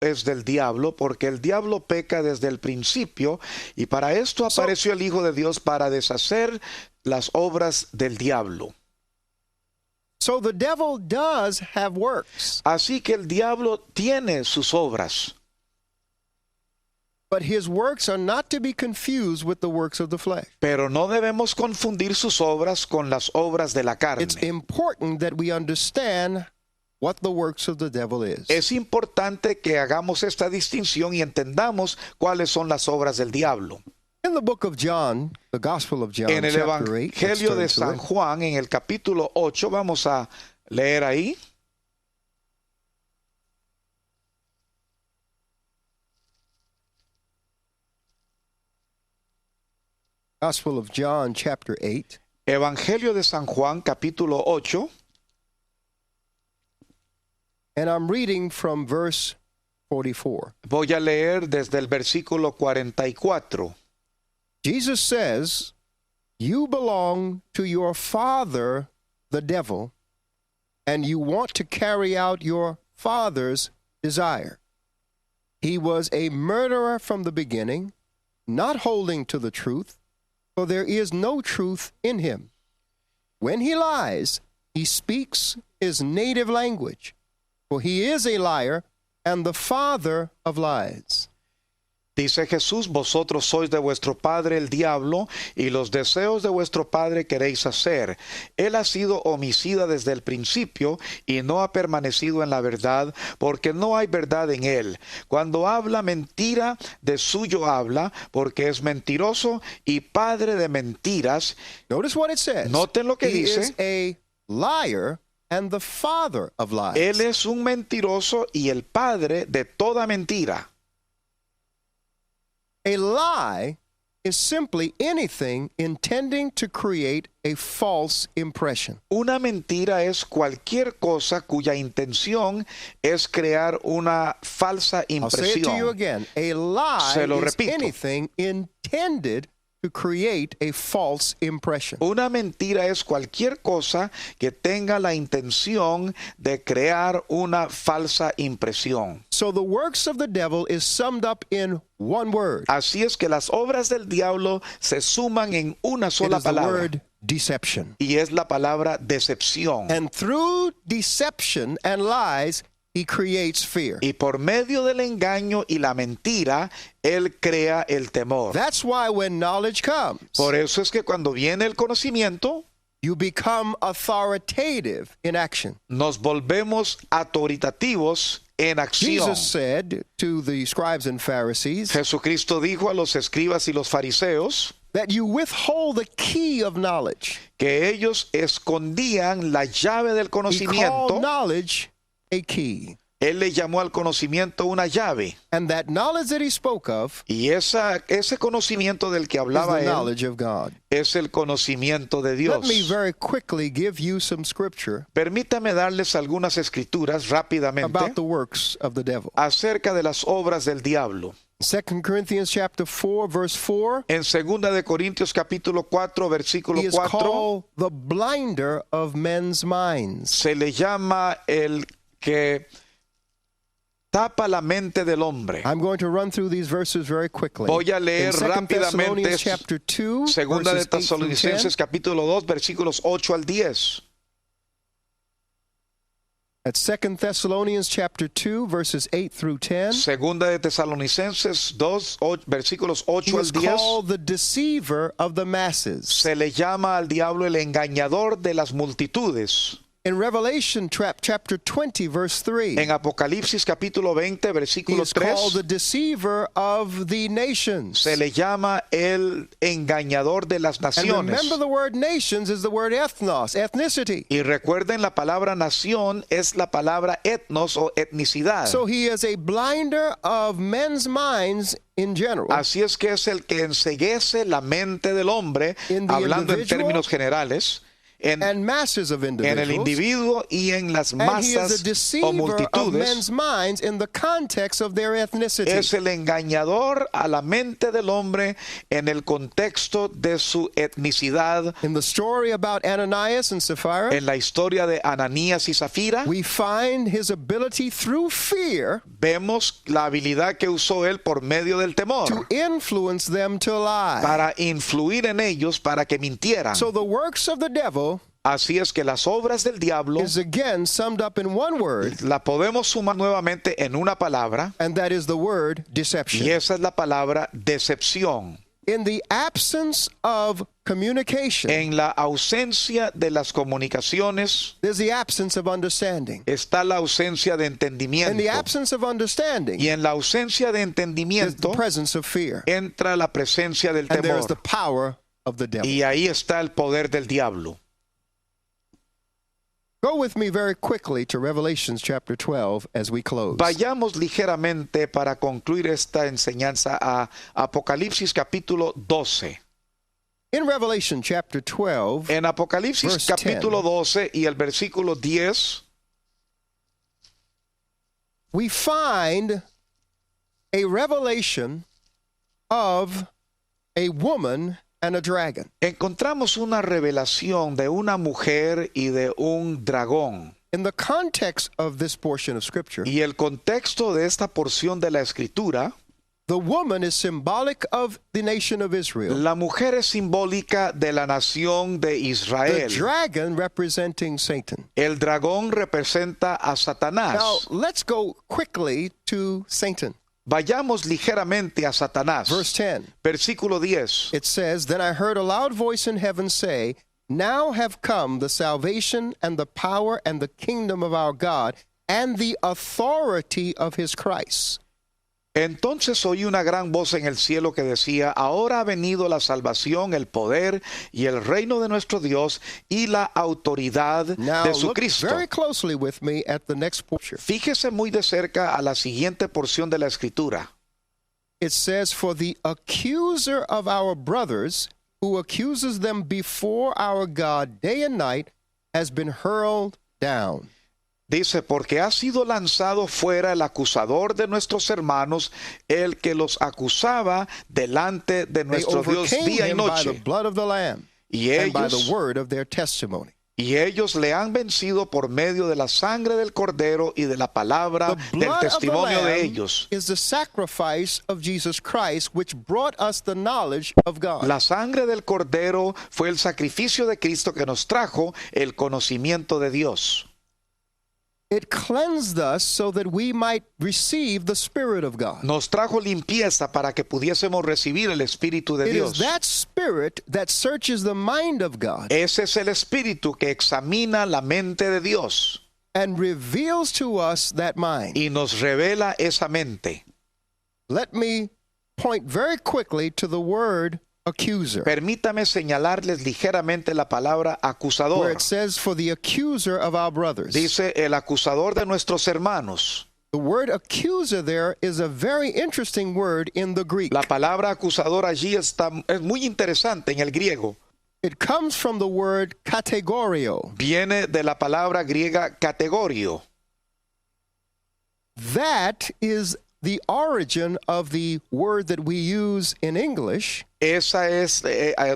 es del diablo, porque el diablo peca desde el principio, y para esto apareció el Hijo de Dios, para deshacer las obras del diablo. So the devil does have works, Así que el diablo tiene sus obras, but his works are not to be confused with the works of the flesh. pero no debemos confundir sus obras con las obras de la It's carne. important that we understand what the works of the devil is. Es importante que hagamos esta distinción y entendamos cuáles son las obras del diablo. In the book of John, the Gospel of John, En el chapter 8, let's Evangelio turn de to San it. Juan, en el capítulo 8, vamos a leer ahí. Gospel of John, chapter 8. Evangelio de San Juan, capítulo 8, And I'm reading from verse 44. voy a leer desde el versículo 44. Jesus says, "You belong to your father, the devil, and you want to carry out your father's desire. He was a murderer from the beginning, not holding to the truth, for there is no truth in him. When he lies, he speaks his native language, for he is a liar and the father of lies." Dice Jesús, vosotros sois de vuestro padre el diablo, y los deseos de vuestro padre queréis hacer. Él ha sido homicida desde el principio, y no ha permanecido en la verdad, porque no hay verdad en él. Cuando habla mentira, de suyo habla, porque es mentiroso y padre de mentiras. Notice what it says. Noten lo que He dice. is a liar and the father of lies. Él es un mentiroso y el padre de toda mentira. A lie is simply anything intending to create a false impression. Una mentira es cualquier cosa cuya intención es crear una falsa I'll say it to you impresión. again. A lie Se lo is repito. anything intended to create a false impression. Una mentira es cualquier cosa que tenga la intención de crear una falsa impresión. So the works of the devil is summed up in one word. Así es que las obras del diablo se suman en una It sola is the palabra, word deception. y es la palabra decepción. And through deception and lies, he creates fear. Y por medio del engaño y la mentira, él crea el temor. That's why when knowledge comes, Por eso es que cuando viene el conocimiento, you become authoritative in action. nos volvemos autoritativos en acción. Jesus said to the scribes and Pharisees Jesucristo dijo a los escribas y los fariseos that you withhold the key of knowledge. que ellos escondían la llave del He called conocimiento. knowledge a key. Él le llamó al conocimiento una llave. And that knowledge that he spoke of Y ese conocimiento del que is hablaba the él knowledge of God. es el conocimiento de Let Dios. me very quickly give you some scripture Permítame darles algunas escrituras rápidamente about the works of the devil. acerca de las obras del diablo. 2 Corinthians chapter 4, verse 4. En 2 de Corintios capítulo 4, versículo He is 4, called the blinder of men's minds. se le llama el que tapa la mente del hombre. I'm going to run through these verses very quickly. Voy a leer In 2 rápidamente Thessalonians chapter 2, Segunda de verses 8 through 10. Tesalonicenses capítulo 2, versículos 8 al 10. At 2 Thessalonians chapter 2, verses 8 through 10. Segunda de Tesalonicenses 2, versículos He 8 al is 10. called the deceiver of the masses. Se le llama al diablo el engañador de las multitudes. In Revelation chapter 20, verse 3. En Apocalipsis capítulo 20, He versículo is called the 3, deceiver of the nations. se le llama el engañador de las And naciones. remember, the word nations is the word ethnos, ethnicity. Y recuerden, la palabra nación es la palabra etnos o etnicidad. So he is a blinder of men's minds in general. Así es que es el que enceguece la mente del hombre, In the hablando en individual, términos generales, and masses of en el individuals. individuo y en las And he is a masas o deceiver of multitudes. men's minds in the context of their ethnicity. Es el engañador a la mente del hombre en el contexto de su etnicidad. In the story about Ananias and Sapphira, En la historia de Ananías y Zafira, we find his ability through fear vemos la habilidad que usó él por medio del temor to influence them to lie. para influir en ellos para que mintieran. So the works of the devil Así es que las obras del diablo is again summed up in one word, la podemos sumar nuevamente en una palabra, and that is the word deception. y esa es la palabra decepción. In the absence of communication, En la ausencia de las comunicaciones there's the absence of understanding. está la ausencia de In the entendimiento. absence of understanding, Y en la ausencia de there's the entendimiento presence of fear. entra la presencia del And there's the temor. power of the devil. Y ahí está el poder del diablo. Go with me very quickly to Revelations chapter 12 as we close. Vayamos ligeramente para concluir esta enseñanza a Apocalipsis capítulo 12. In Revelation chapter 12, En Apocalipsis Verse capítulo 10. 12 y el versículo 10, we find a revelation of a woman and a dragon. encontramos una revelación de una mujer y de un dragón. In the context of this portion of Scripture, Y el contexto de esta porción de la escritura, the woman is symbolic of the nation of Israel. la mujer es simbólica de la nación de The Israel. dragon representing Satan. El dragón representa a Now, Satanás. let's go quickly to Satan. Vayamos ligeramente a Satanás. Verse 10. Versículo 10. It says, Then I heard a loud voice in heaven say, Now have come the salvation and the power and the kingdom of our God and the authority of his Christ. Entonces oí una gran voz en el cielo que decía, ahora ha venido la salvación, el poder y el reino de nuestro Dios y la autoridad Now de su look Cristo. very closely with me at the next portion. Fíjese muy de cerca a la siguiente porción de la escritura. It says, For the accuser of our brothers, who accuses them before our God day and night, has been hurled down. Dice, porque ha sido lanzado fuera el acusador de nuestros hermanos, el que los acusaba delante de They nuestro Dios overcame día y him by the noche. blood of the Lamb Y and by the ellos, word of their testimony. y ellos le han vencido por medio de la sangre del Cordero y de la palabra The del blood of the testimonio de Lamb ellos. is the sacrifice of Jesus Christ, which brought us the knowledge of God. La sangre del Cordero fue el sacrificio de Cristo que nos trajo el conocimiento de Dios. It cleansed us so that we might receive the Spirit of God. Nos trajo limpieza para que pudiésemos recibir el Espíritu de It is Dios. that Spirit that searches the mind of God Ese es el Espíritu que examina la mente de Dios and reveals to us that mind. y nos revela esa mente. Let me point very quickly to the word accuser, Permítame señalarles ligeramente la palabra where acusador. it says, For the accuser of our brothers. Dice el acusador de nuestros hermanos. The word accuser there is a very interesting word in the Greek. La palabra acusador allí es muy interesante en el griego. It comes from the word categorio. Viene de la palabra griega categorio. That is the origin of the word that we use in English, Esa es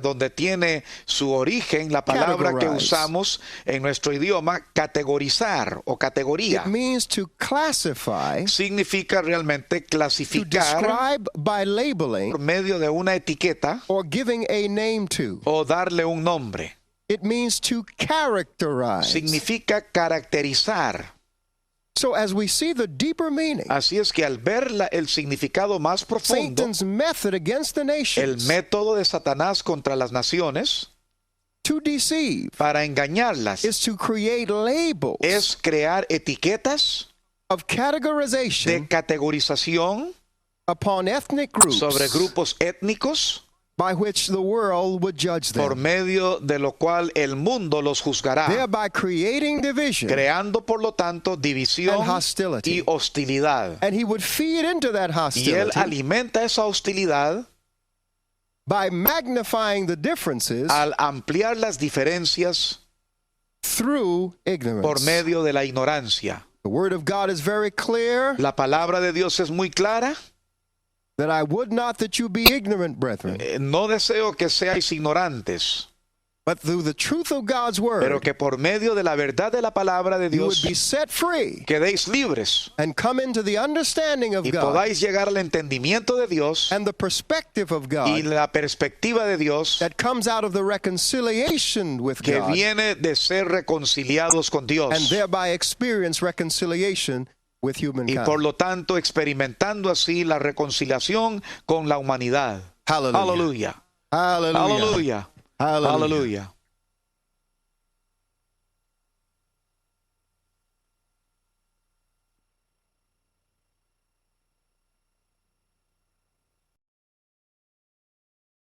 donde tiene su origen la palabra que Categorize. usamos en nuestro idioma, categorizar o categoría. it means to classify, Significa realmente to clasificar describe by labeling por medio de una etiqueta or giving a name to. o darle un nombre. It means to characterize. Significa caracterizar. So as we see the deeper meaning, Así es que al ver el significado más profundo, Satan's method against the el nations método de Satanás contra las naciones to deceive para engañarlas is to create labels es crear etiquetas of de categorization categorización upon ethnic groups sobre grupos étnicos by which the world would judge por them, medio de lo cual el mundo los juzgará, thereby creating division, creando por lo tanto división and hostility. y hostilidad. and he would feed into that Y él hostility alimenta esa hostilidad by magnifying the differences al ampliar las diferencias through ignorance. por medio de la ignorancia. The word of God is very clear La palabra de Dios es muy clara. that I would not that you be ignorant, brethren, No deseo que seáis ignorantes, but through the truth of God's word, pero que por medio de la verdad de la palabra de you would Dios be set free quedéis libres and come into the understanding of y God podáis llegar al entendimiento de Dios and the perspective of y God la perspectiva de Dios that comes out of the reconciliation with que God viene de ser reconciliados con and Dios thereby experience reconciliation with y humankind. por lo tanto experimentando así la reconciliación con la humanidad. Hallelujah. Aleluya. Hallelujah. Aleluya. Hallelujah. Aleluya.